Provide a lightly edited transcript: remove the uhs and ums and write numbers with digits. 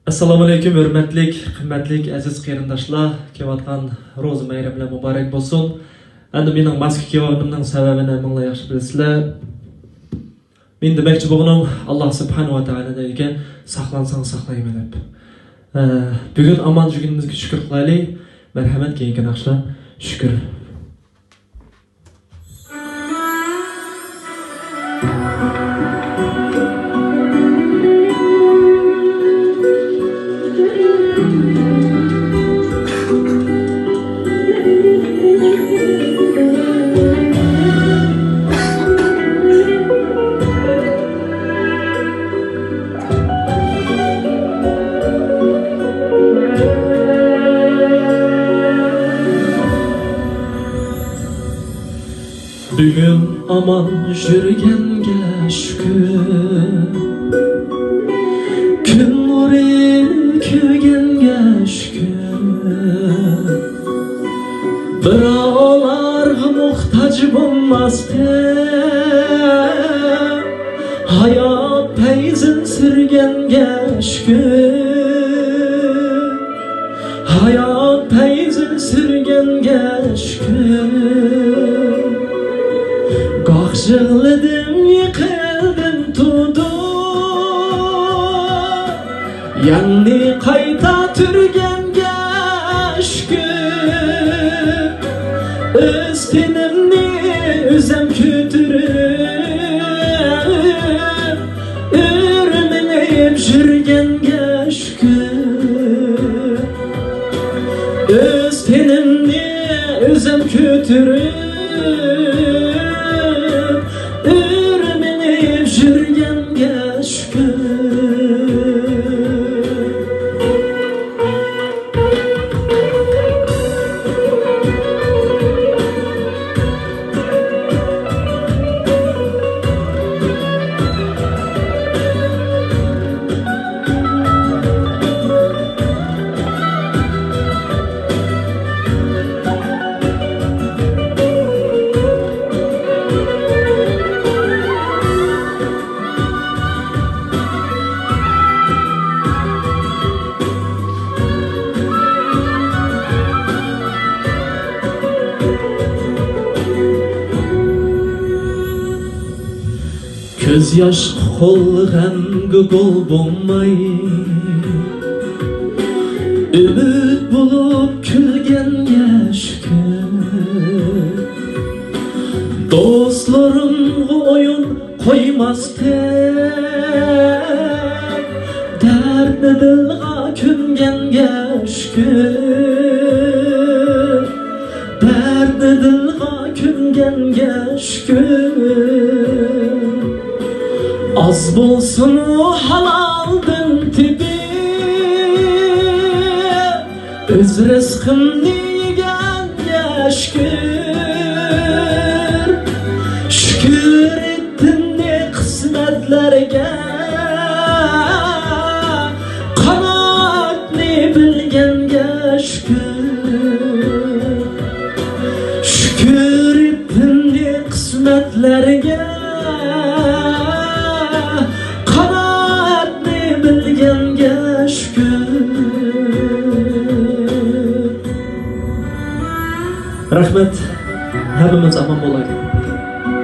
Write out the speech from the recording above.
Assalomu alaykum, hurmatli, qimmatli aziz qarindoshlar. Kelayotgan ro'za bayrami muborak bo'lsin. Endi mening maska kiyganimning sababini minglar yaxshi bilasizlar. Men demoqchi bo'lganim Alloh subhanahu va taoladan ekan, saqlansang saqlayman deb. Bugun omon yurganimizga shukr qilaylik. Marhamat, keyingi naqshlar. Shukr. Bugün aman yürgenge şükür, gün nuri kögenge şükür. Bir olarga muhtaç bulmasdı, hayat peyzin sürgenge şükür. Hayat peyzin sürgenge şükür. Yığladım, yıkıldım, tudum. Yani kayta türgenge şükür. Öz tenimni özem kütürüp, ürmeneyip jürgenge şükür. Öz tenimni özem kütürüp, ürmenip jürgenge şükür. Göz yaş kolgan gol bulmay, ümit bulup külgenge şükür. Dostlarım oyun koymaz tek, derdine dilga küngenge şükür. Derdine dilga küngenge şükür. Az bulsun o halaldım tibi, öz rızkımni yegenge şükür. Şükür ettim ne kısmetlerge, kanatni bilgenge şükür. Şükür ettim ne kısmetlerge, bilgenge şükür. Rahmet, hepimiz aman olaydı.